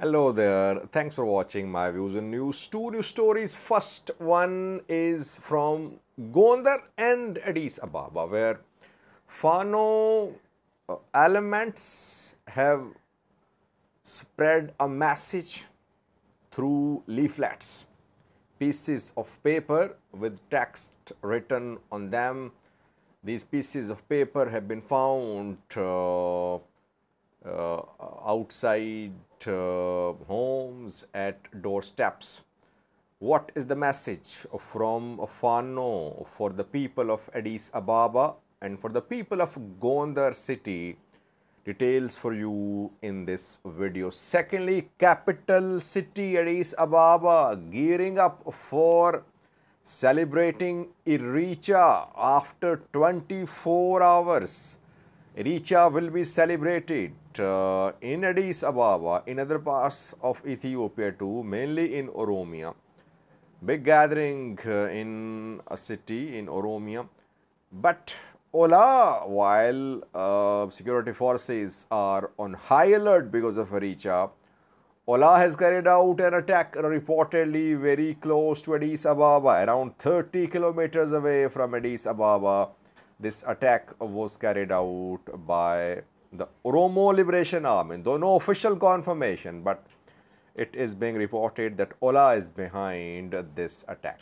Hello there. Thanks for watching my views and news. Two news stories. First one is from Gondar and Addis Ababa, where Fano elements have spread a message through leaflets, pieces of paper with text written on them. These pieces of paper have been found outside homes, at doorsteps. What is the message from Fano for the people of Addis Ababa and for the people of Gondar city? Details for you in this video. Secondly, capital city Addis Ababa gearing up for celebrating Iricha after 24 hours. Iricha will be celebrated in Addis Ababa, in other parts of Ethiopia too, mainly in Oromia. Big gathering in a city in Oromia. But Ola, while security forces are on high alert because of Iricha, Ola has carried out an attack reportedly very close to Addis Ababa, around 30 kilometers away from Addis Ababa. This attack was carried out by the Oromo Liberation Army, though no official confirmation, but it is being reported that Ola is behind this attack.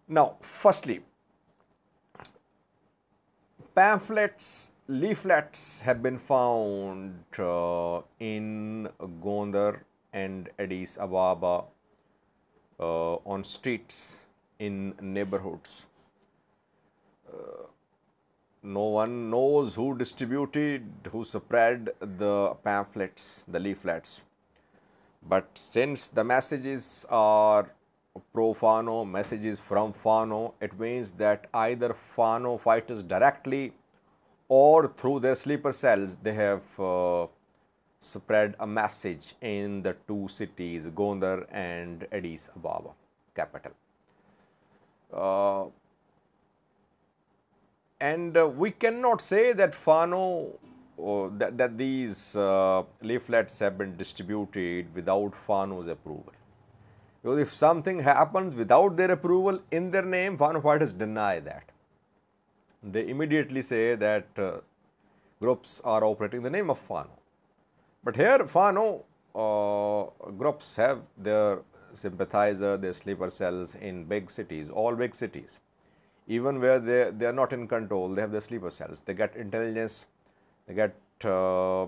Now, firstly, pamphlets, leaflets have been found in Gondar and Addis Ababa on streets, in neighborhoods. No one knows who distributed, who spread the pamphlets, the leaflets. But since the messages are pro-Fano, messages from Fano, it means that either Fano fighters directly or through their sleeper cells, they have spread a message in the two cities, Gondar and Addis Ababa, capital. And we cannot say that Fano, that these leaflets have been distributed without Fano's approval. Because if something happens without their approval in their name, Fano fighters deny that. They immediately say that groups are operating in the name of Fano. But here Fano groups have their sympathizer, their sleeper cells in big cities, all big cities. Even where they are not in control, they have their sleeper cells. They get intelligence, they get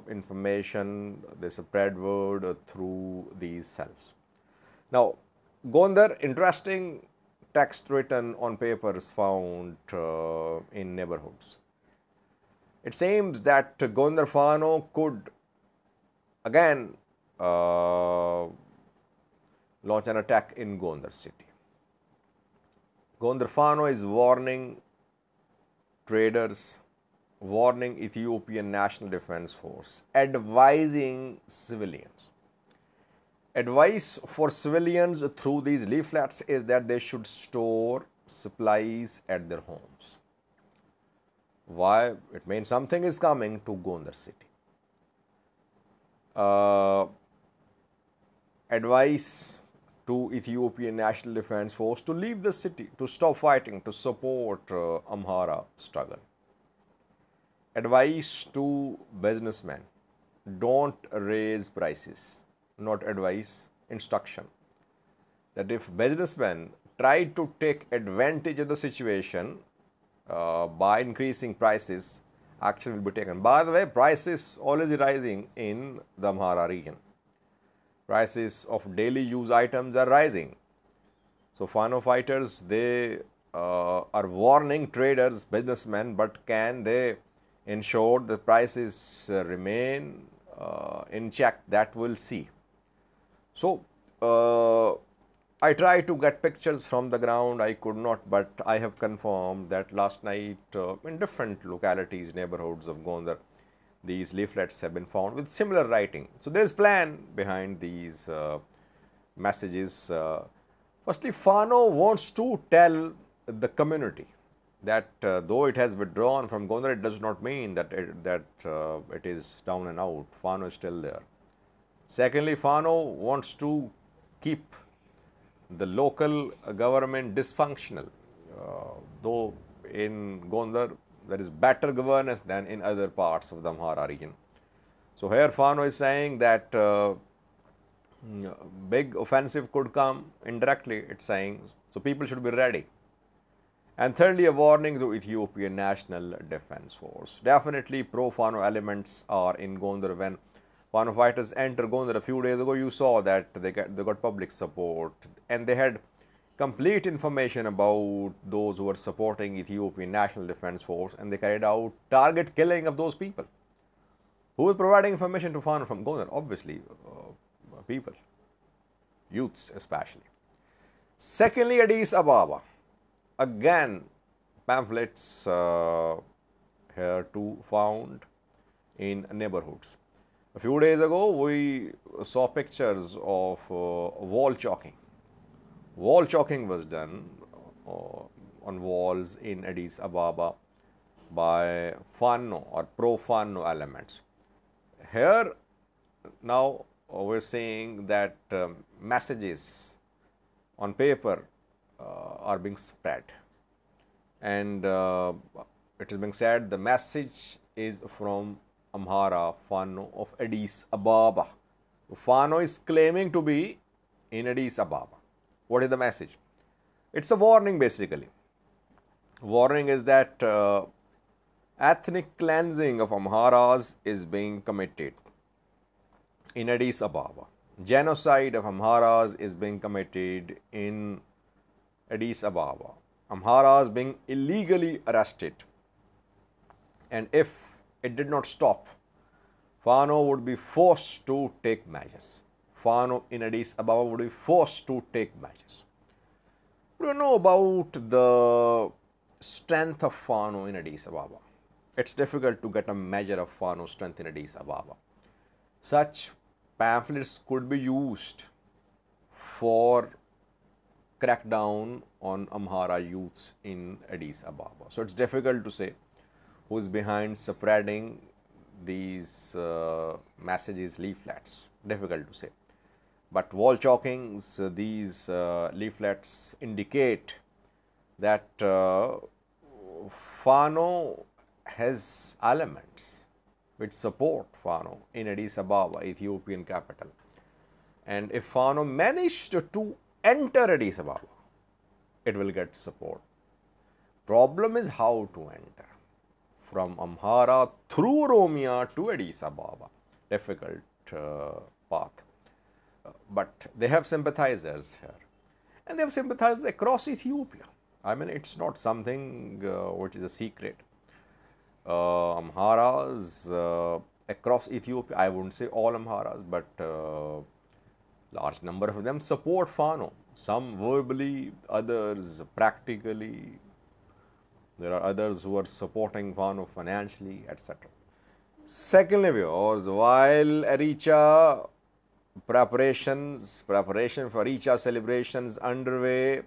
information, they spread word through these cells. Now, Gondar, interesting text written on papers found in neighborhoods. It seems that Gondar Fano could again launch an attack in Gondar city. Gondar Fano is warning traders, warning Ethiopian National Defense Force, advising civilians. Advice for civilians through these leaflets is that they should store supplies at their homes. Why? It means something is coming to Gondar city. Advice to Ethiopian National Defense Force to leave the city, to stop fighting, to support Amhara struggle. Advice to businessmen, don't raise prices. Not advice, instruction. That if businessmen try to take advantage of the situation by increasing prices, action will be taken. By the way, prices always rising in the Amhara region. Prices of daily use items are rising. So Fano fighters, they are warning traders, businessmen, but can they ensure the prices remain in check? That we'll see. So I tried to get pictures from the ground. I could not, but I have confirmed that last night in different localities, neighborhoods of Gondar, these leaflets have been found with similar writing. So there is plan behind these messages. Firstly, Fano wants to tell the community that though it has withdrawn from Gondar, it does not mean that it is down and out. Fano is still there. Secondly, Fano wants to keep the local government dysfunctional, though in Gondar there is better governance than in other parts of the Amhara region. So here Fano is saying that big offensive could come indirectly, it's saying, so people should be ready. And thirdly, a warning to Ethiopian National Defense Force. Definitely pro-Fano elements are in Gondar. When Fano fighters enter Gondar a few days ago, you saw that they got public support, and they had complete information about those who were supporting Ethiopian National Defense Force, and they carried out target killing of those people. Who was providing information to Fano from Gondar? Obviously, people, youths especially. Secondly, Addis Ababa. Again, pamphlets here too found in neighborhoods. A few days ago, we saw pictures of wall chalking. Wall chalking was done on walls in Addis Ababa by Fano or pro-Fano elements. Here, now we're seeing that messages on paper are being spread, and it is being said the message is from Amhara Fano of Addis Ababa. Fano is claiming to be in Addis Ababa. What is the message? It's a warning basically. Warning is that ethnic cleansing of Amharas is being committed in Addis Ababa. Genocide of Amharas is being committed in Addis Ababa. Amharas being illegally arrested. And if it did not stop, Fano would be forced to take measures. Fano in Addis Ababa would be forced to take measures. We don't know about the strength of Fano in Addis Ababa. It's difficult to get a measure of Fano's strength in Addis Ababa. Such pamphlets could be used for crackdown on Amhara youths in Addis Ababa. So it's difficult to say who's behind spreading these messages, leaflets. Difficult to say. But wall chalkings, these leaflets indicate that Fano has elements which support Fano in Addis Ababa, Ethiopian capital. And if Fano managed to enter Addis Ababa, it will get support. Problem is how to enter from Amhara through Oromia to Addis Ababa. Difficult path. But they have sympathizers here, and they have sympathizers across Ethiopia. I mean, it's not something which is a secret. Amharas across Ethiopia, I wouldn't say all Amharas, but large number of them support Fano. Some verbally, others practically. There are others who are supporting Fano financially, etc. Secondly, viewers, while Aricha preparation for Aricha celebrations underway,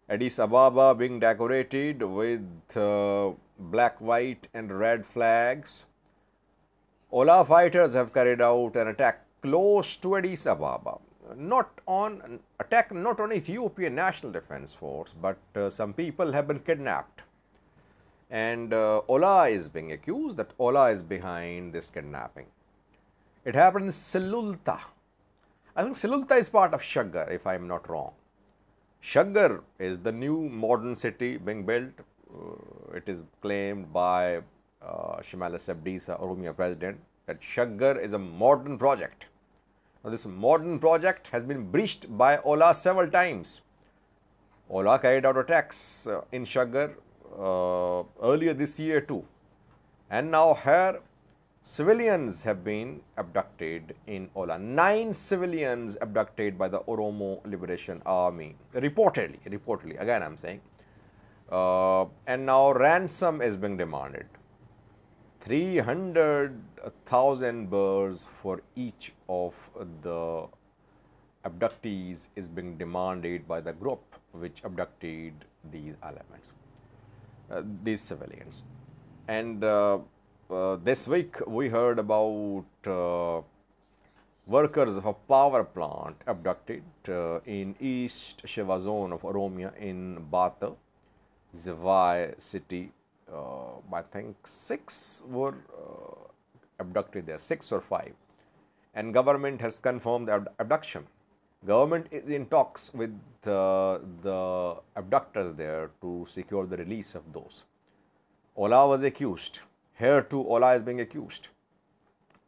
Addis Ababa being decorated with black, white and red flags, Ola fighters have carried out an attack close to Addis Ababa. Not on Ethiopian National Defense Force, but some people have been kidnapped. And Ola is being accused that Ola is behind this kidnapping. It happened in Silulta. I think Silulta is part of Shaggar, if I am not wrong. Shaggar is the new modern city being built. It is claimed by Shimelis Abdisa, Oromia president, that Shaggar is a modern project. Now, this modern project has been breached by Ola several times. Ola carried out attacks in Shaggar earlier this year too. And now here, civilians have been abducted in Ola. 9 civilians abducted by the Oromo Liberation Army, reportedly, again I'm saying. And now ransom is being demanded. 300,000 birrs for each of the abductees is being demanded by the group which abducted these elements, these civilians. And this week we heard about workers of a power plant abducted in East Shiva zone of Oromia in Bata, Zavai city. I think 6 were abducted there, 6 or 5. And government has confirmed the abduction. Government is in talks with the abductors there to secure the release of those. Ola was accused. Here too, Ola is being accused.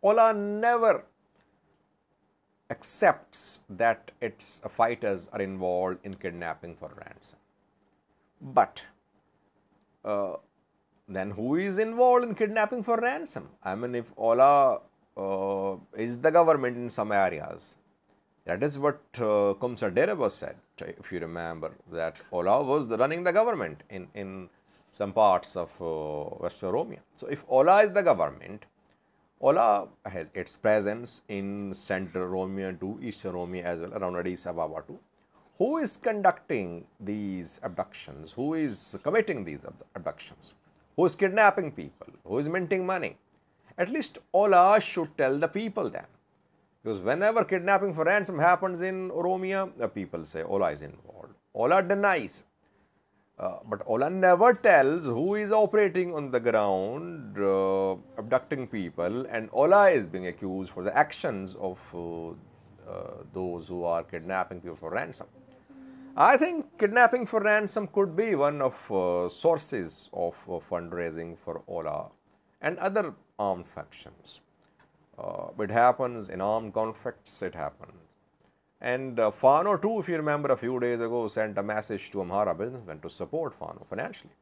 Ola never accepts that its fighters are involved in kidnapping for ransom. But then who is involved in kidnapping for ransom? I mean, if Ola is the government in some areas, that is what Kumsa Dereba said, if you remember, that Ola was running the government in some parts of West Oromia. So if Ola is the government, Ola has its presence in Central Oromia to East Oromia as well, around Addis Ababa too. Who is conducting these abductions? Who is committing these abductions? Who is kidnapping people? Who is minting money? At least Ola should tell the people then. Because whenever kidnapping for ransom happens in Oromia, the people say Ola is involved. Ola denies. But Ola never tells who is operating on the ground, abducting people, and Ola is being accused for the actions of those who are kidnapping people for ransom. I think kidnapping for ransom could be one of sources of fundraising for Ola and other armed factions. It happens in armed conflicts, it happens. And Fano too, if you remember, a few days ago sent a message to Amhara businessmen to support Fano financially.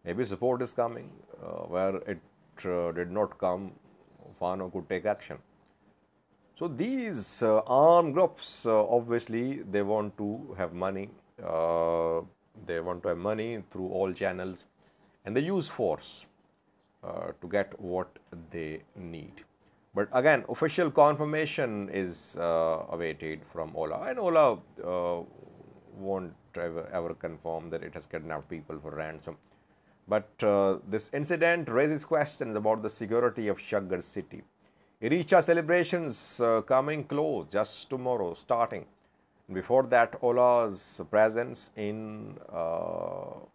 Maybe support is coming. Where it did not come, Fano could take action. So these armed groups, obviously, they want to have money. They want to have money through all channels, and they use force to get what they need. But again, official confirmation is awaited from Ola, and Ola won't ever confirm that it has kidnapped people for ransom. But this incident raises questions about the security of Shaggar city. Iricha celebrations coming close just tomorrow, starting. Before that, Ola's presence in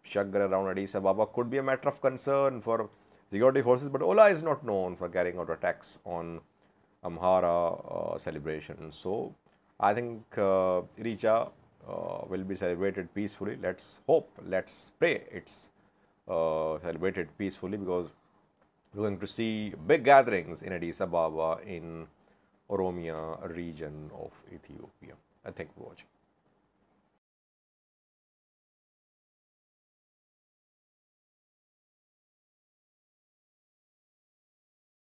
Shaggar around Addis Ababa could be a matter of concern for security forces, but Ola is not known for carrying out attacks on Amhara celebrations. So I think Iricha will be celebrated peacefully. Let's hope, let's pray it's celebrated peacefully, because we're going to see big gatherings in Addis Ababa in Oromia region of Ethiopia. Thank you for watching.